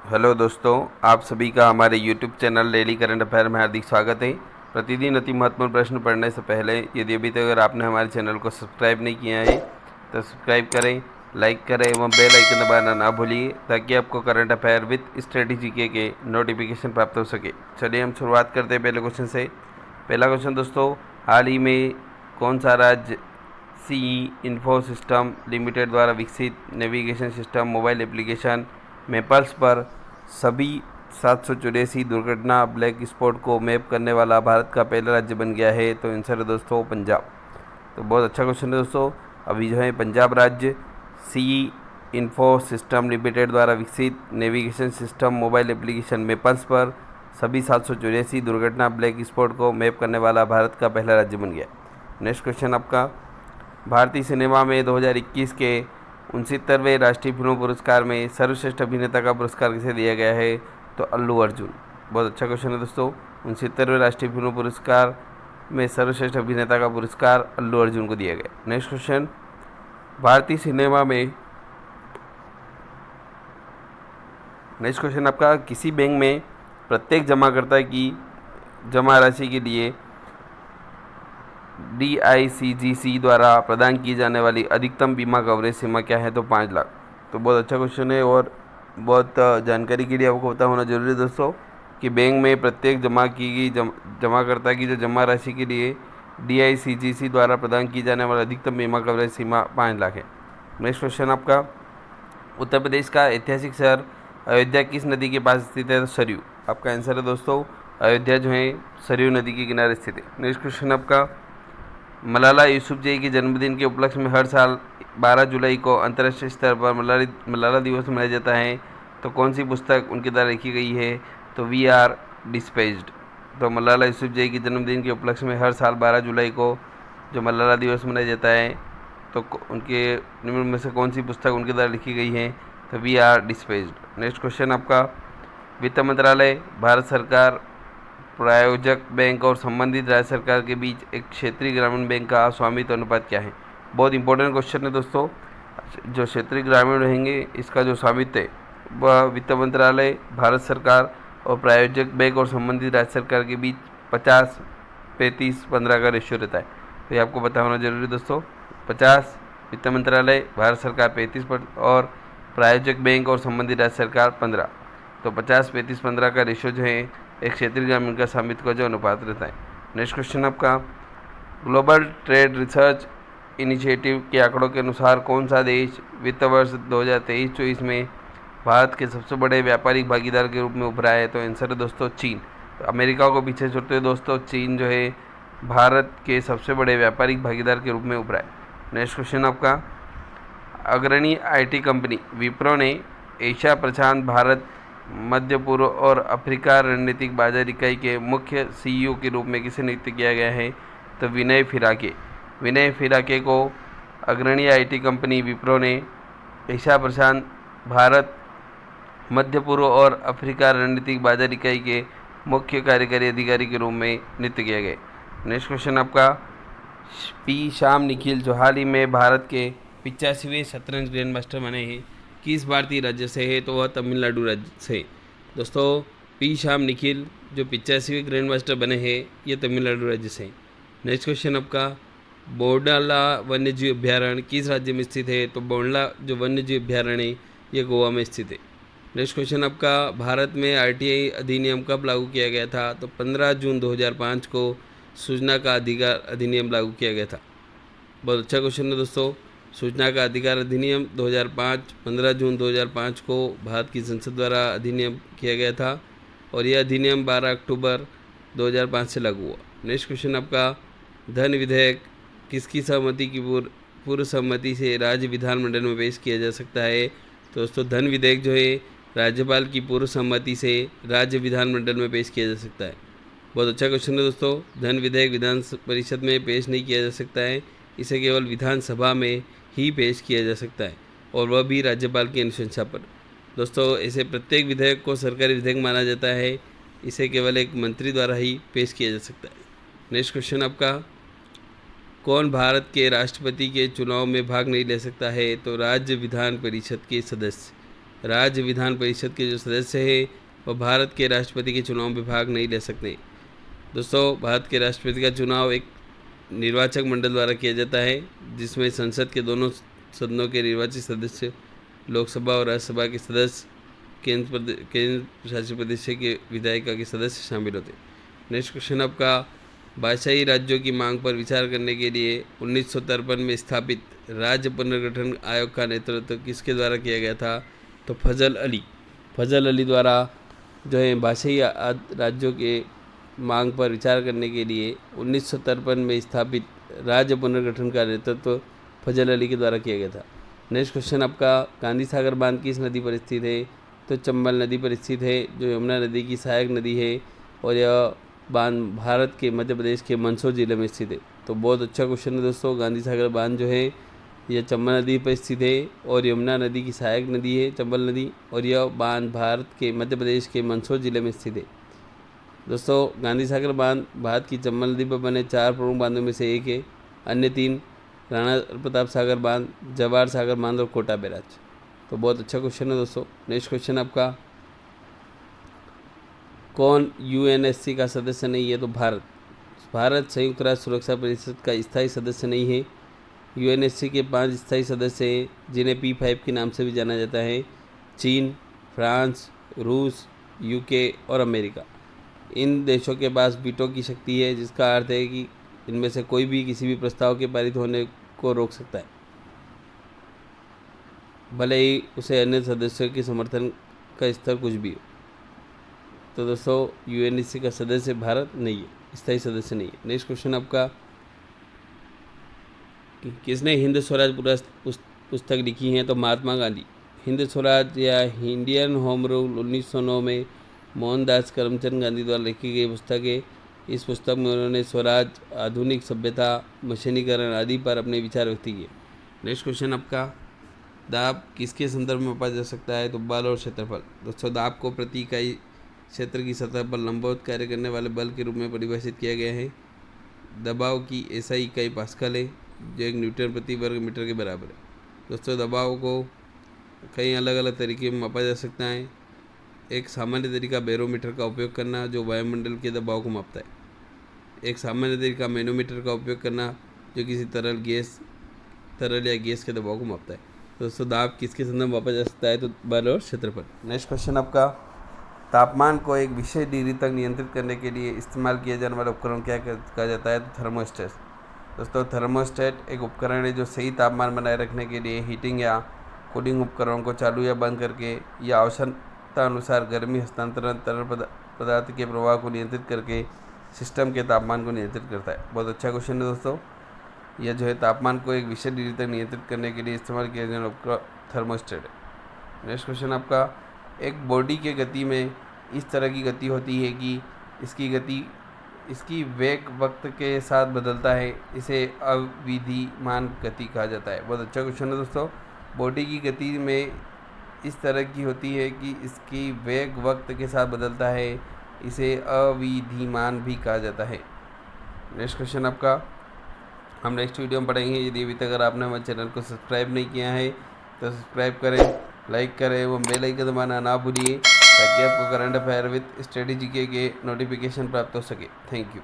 Hello दोस्तों, आप सभी का हमारे YouTube channel daily current affair में हार्दिक स्वागत है। प्रतिदिन अति महत्वपूर्ण प्रश्न पढ़ने से पहले यदि अभी तक अगर आपने हमारे चैनल को सब्सक्राइब नहीं किया है तो सब्सक्राइब करें, लाइक करें एवं बेल आइकन दबाना ना भूलिए ताकि आपको करंट अफेयर विद स्ट्रेटेजी के नोटिफिकेशन प्राप्त हो सके। चलिए हम शुरुआत करते हैं पहले क्वेश्चन से। पहला क्वेश्चन दोस्तों, हाल ही में कौन सा राज्य सी इन्फो सिस्टम लिमिटेड द्वारा विकसित navigation system mobile application Maples पर सभी 784 दुर्घटना ब्लैक स्पॉट को मैप करने वाला भारत का पहला राज्य बन गया है? तो आंसर है दोस्तों पंजाब। तो बहुत अच्छा क्वेश्चन है दोस्तों। अभी जो है पंजाब राज्य सी इन्फो सिस्टम लिमिटेड द्वारा विकसित navigation system mobile application Maples पर सभी 784 दुर्घटना ब्लैक स्पॉट को मैप करने वाला भारत का पहला राज्य बन गया। नेक्स्ट क्वेश्चन आपका, भारतीय सिनेमा में 2021 के 69वें राष्ट्रीय फिल्म पुरस्कार में सर्वश्रेष्ठ अभिनेता का पुरस्कार किसे दिया गया है? तो अल्लू अर्जुन। बहुत अच्छा क्वेश्चन है दोस्तों। 69वें राष्ट्रीय फिल्म पुरस्कार में सर्वश्रेष्ठ अभिनेता का पुरस्कार अल्लू अर्जुन को दिया गया। नेक्स्ट क्वेश्चन, भारतीय सिनेमा में नेक्स्ट क्वेश्चन आपका, किसी बैंक में प्रत्येक जमाकर्ता की जमा राशि के लिए DICGC द्वारा प्रदान की जाने वाली अधिकतम बीमा कवरेज सीमा क्या है? तो 5 लाख। तो बहुत अच्छा क्वेश्चन है और बहुत जानकारी के लिए आपको पता होना जरूरी है दोस्तों कि बैंक में प्रत्येक जमा की गई जमाकर्ता की जो जमा राशि के लिए DICGC द्वारा प्रदान की जाने वाली अधिकतम बीमा कवरेज सीमा 5 लाख है। नेक्स्ट क्वेश्चन आपका, उत्तर प्रदेश का ऐतिहासिक शहर अयोध्या किस नदी के पास स्थित है? तो सरयू। आपका आंसर है दोस्तों अयोध्या जो है सरयू नदी के किनारे स्थित है। नेक्स्ट क्वेश्चन आपका, मलाला यूसुफजई के जन्मदिन के उपलक्ष्य में हर साल 12 जुलाई को अंतर्राष्ट्रीय स्तर पर मलाला दिवस मनाया जाता है। तो कौन सी पुस्तक उनके द्वारा लिखी गई है? तो वी आर डिस्पेज्ड। तो मलाला यूसुफजई के जन्मदिन के उपलक्ष्य में हर साल 12 जुलाई को जो मलाला दिवस मनाया जाता है तो उनके निम्न में से कौन सी पुस्तक उनके द्वारा लिखी गई है? तो वी आर डिस्पेज्ड। नेक्स्ट क्वेश्चन आपका, वित्त मंत्रालय, भारत सरकार, प्रायोजक बैंक और संबंधित राज्य सरकार के बीच एक क्षेत्रीय ग्रामीण बैंक का स्वामित्व अनुपात क्या है? बहुत इंपॉर्टेंट क्वेश्चन है दोस्तों। जो क्षेत्रीय ग्रामीण रहेंगे इसका जो स्वामित्व है वह वित्त मंत्रालय, भारत सरकार और प्रायोजक बैंक और संबंधित राज्य सरकार के बीच 50-35-15 का रेशियो रहता है। तो ये आपको पता होना जरूरी है दोस्तों। 50 वित्त मंत्रालय, भारत सरकार 35% और प्रायोजक बैंक और संबंधित राज्य सरकार 15। तो 50-35-15 का रेशियो जो है एक क्षेत्रीय ग्रामीण का स्वामित्व का जो अनुपात रहता है। नेक्स्ट क्वेश्चन आपका, ग्लोबल ट्रेड रिसर्च इनिशिएटिव के आंकड़ों के अनुसार कौन सा देश वित्त वर्ष 2023-24 में भारत के सबसे बड़े व्यापारिक भागीदार के रूप में उभरा है? तो आंसर है दोस्तों चीन। तो अमेरिका को पीछे छोड़ते हुए दोस्तों चीन जो है भारत के सबसे बड़े व्यापारिक भागीदार के रूप में उभरा है। नेक्स्ट क्वेश्चन आपका, अग्रणी IT कंपनी विप्रो ने एशिया प्रशांत भारत मध्य पूर्व और अफ्रीका रणनीतिक बाजार इकाई के मुख्य CEO के रूप में किसे नियुक्त किया गया है? तो विनय फिराके। विनय फिराके को अग्रणी IT कंपनी विप्रो ने एशिया प्रशांत भारत मध्य पूर्व और अफ्रीका रणनीतिक बाजार इकाई के मुख्य कार्यकारी अधिकारी के रूप में नियुक्त किया गया। नेक्स्ट क्वेश्चन आपका, P श्याम निखिल जो हाल ही में भारत के 85वें शतरंज ग्रैंड मास्टर बने हैं किस भारतीय राज्य से है? तो वह तमिलनाडु राज्य से। दोस्तों P श्याम निखिल जो 85वें ग्रैंड मास्टर बने हैं ये तमिलनाडु राज्य से। नेक्स्ट क्वेश्चन आपका, बोंडला वन्यजीव अभ्यारण्य किस राज्य में स्थित है? तो बोंडला जो वन्यजीव अभ्यारण्य है ये गोवा में स्थित है। नेक्स्ट क्वेश्चन आपका, भारत में RTI अधिनियम कब लागू किया गया था? तो 15 जून 2005 को सूचना का अधिकार अधिनियम लागू किया गया था। बहुत अच्छा क्वेश्चन है दोस्तों। सूचना का अधिकार अधिनियम 2005 15 जून 2005 को भारत की संसद द्वारा अधिनियम किया गया था और यह अधिनियम 12 अक्टूबर 2005 से लागू हुआ। नेक्स्ट क्वेश्चन आपका, धन विधेयक किसकी सहमति की पूर्व सहमति से राज्य विधानमंडल में पेश किया जा सकता है? तो दोस्तों धन विधेयक जो है राज्यपाल की पूर्व सहमति से राज्य विधानमंडल में पेश किया जा सकता है। बहुत अच्छा क्वेश्चन है दोस्तों। धन विधेयक विधान परिषद में पेश नहीं किया जा सकता है, इसे केवल विधानसभा में ही पेश किया जा सकता है और वह भी राज्यपाल की अनुशंसा पर। दोस्तों ऐसे प्रत्येक विधेयक को सरकारी विधेयक माना जाता है, इसे केवल एक मंत्री द्वारा ही पेश किया जा सकता है। नेक्स्ट क्वेश्चन आपका, कौन भारत के राष्ट्रपति के चुनाव में भाग नहीं ले सकता है? तो राज्य विधान परिषद के सदस्य। राज्य विधान परिषद के जो सदस्य हैं वह भारत के राष्ट्रपति के चुनाव में भाग नहीं ले सकते। दोस्तों, भारत के राष्ट्रपति का चुनाव एक निर्वाचक मंडल द्वारा किया जाता है, जिसमें संसद के दोनों सदनों के निर्वाचित सदस्य, लोकसभा और राज्यसभा के सदस्य, केंद्र शासित प्रदेश के विधायिका के सदस्य शामिल होते। नेक्स्ट क्वेश्चन आपका, भाषाई राज्यों की मांग पर विचार करने के लिए 1953 में स्थापित राज्य पुनर्गठन आयोग का नेतृत्व किसके द्वारा किया गया था? तो फजल अली द्वारा जो है भाषाई राज्यों के मांग पर विचार करने के लिए 1953 में स्थापित राज्य पुनर्गठन का नेतृत्व फजल अली के द्वारा किया गया था। नेक्स्ट क्वेश्चन आपका, गांधी सागर बांध किस नदी पर स्थित है? तो चंबल नदी पर स्थित है, जो यमुना नदी की सहायक नदी है, और यह बांध भारत के मध्य प्रदेश के मंदसौर जिले में स्थित है। तो बहुत अच्छा क्वेश्चन है दोस्तों। गांधी सागर बांध जो है यह चंबल नदी पर स्थित है और यमुना नदी की सहायक नदी है चंबल नदी, और यह बांध भारत के मध्य प्रदेश के मंदसौर जिले में स्थित है। दोस्तों, गांधी सागर बांध भारत की चंबल नदी पर बने 4 प्रमुख बांधों में से एक है। अन्य 3 राणा प्रताप सागर बांध, जवाहर सागर बांध और कोटा बैराज। तो बहुत अच्छा क्वेश्चन है दोस्तों। नेक्स्ट क्वेश्चन आपका, कौन यूएनएससी का सदस्य नहीं है? तो भारत संयुक्त राष्ट्र सुरक्षा परिषद का स्थायी सदस्य नहीं है। यूएनएससी के 5 स्थायी सदस्य हैं, जिन्हें P5 के नाम से भी जाना जाता है। चीन, फ्रांस, रूस, यूके और अमेरिका। इन देशों के पास वीटो की शक्ति है, जिसका अर्थ है कि इनमें से कोई भी किसी भी प्रस्ताव के पारित होने को रोक सकता है, भले ही उसे अन्य सदस्यों के समर्थन का स्तर कुछ भी हो। तो दोस्तों, यूएनएससी का सदस्य भारत नहीं है, स्थायी सदस्य नहीं है। नेक्स्ट क्वेश्चन आपका, किसने हिंद स्वराज पुस्तक लिखी है? तो महात्मा गांधी। हिंद स्वराज या इंडियन होम रूल 1909 में मोहनदास करमचंद गांधी द्वारा लिखी गई पुस्तक है। इस पुस्तक में उन्होंने स्वराज, आधुनिक सभ्यता, मशीनीकरण आदि पर अपने विचार व्यक्त किए। नेक्स्ट क्वेश्चन आपका, दाब किसके संदर्भ में मापा जा सकता है? तो बल और क्षेत्रफल। दोस्तों, दाब को प्रति इकाई क्षेत्र की सतह पर लंबवत कार्य करने वाले बल के रूप में परिभाषित किया गया है। दबाव की ऐसा इकाई पास्कल है, जो 1 न्यूटन प्रति वर्ग मीटर के बराबर है। दोस्तों, दबाव को कई अलग अलग तरीके में मापा जा सकता है। एक सामान्य तरीका बैरोमीटर का उपयोग करना, जो वायुमंडल के दबाव को मापता है। एक सामान्य तरीका मैनोमीटर का उपयोग करना, जो किसी तरल या गैस के दबाव को मापता है। दोस्तों, दाब किसके संदर्भ में मापा जा सकता है? तो बल और क्षेत्रफल। नेक्स्ट क्वेश्चन आपका, तापमान को एक विशेष डिग्री तक नियंत्रित करने के लिए इस्तेमाल किया जाने वाला उपकरण क्या कहा जाता है? तो थर्मोस्टेट। दोस्तों, थर्मोस्टेट एक उपकरण है जो सही तापमान बनाए रखने के लिए हीटिंग या कूलिंग उपकरणों को चालू या बंद करके या आवश्यकता अनुसार गर्मी हस्तांतरण, तरल पदार्थ के प्रवाह को नियंत्रित करके सिस्टम के तापमान को नियंत्रित करता है। बहुत अच्छा क्वेश्चन है दोस्तों। यह जो है तापमान को एक विशेष डिग्री तक नियंत्रित करने के लिए इस्तेमाल किया जाने वाला उपकरण थर्मोस्टेट है। नेक्स्ट क्वेश्चन आपका, एक बॉडी के गति में इस तरह की गति होती है कि इसकी वेग वक्त के साथ बदलता है, इसे अविधिमान गति कहा जाता है। बहुत अच्छा क्वेश्चन है दोस्तों। बॉडी की गति में इस तरह की होती है कि इसकी वेग वक्त के साथ बदलता है, इसे अविधिमान भी कहा जाता है। नेक्स्ट क्वेश्चन आपका हम नेक्स्ट वीडियो में पढ़ेंगे। यदि अभी तक अगर आपने हमारे चैनल को सब्सक्राइब नहीं किया है तो सब्सक्राइब करें, लाइक करें, वो बेल आइकन दबाना ना भूलिए, ताकि आपको current affair with study GK के नोटिफिकेशन प्राप्त हो सके। Thank you.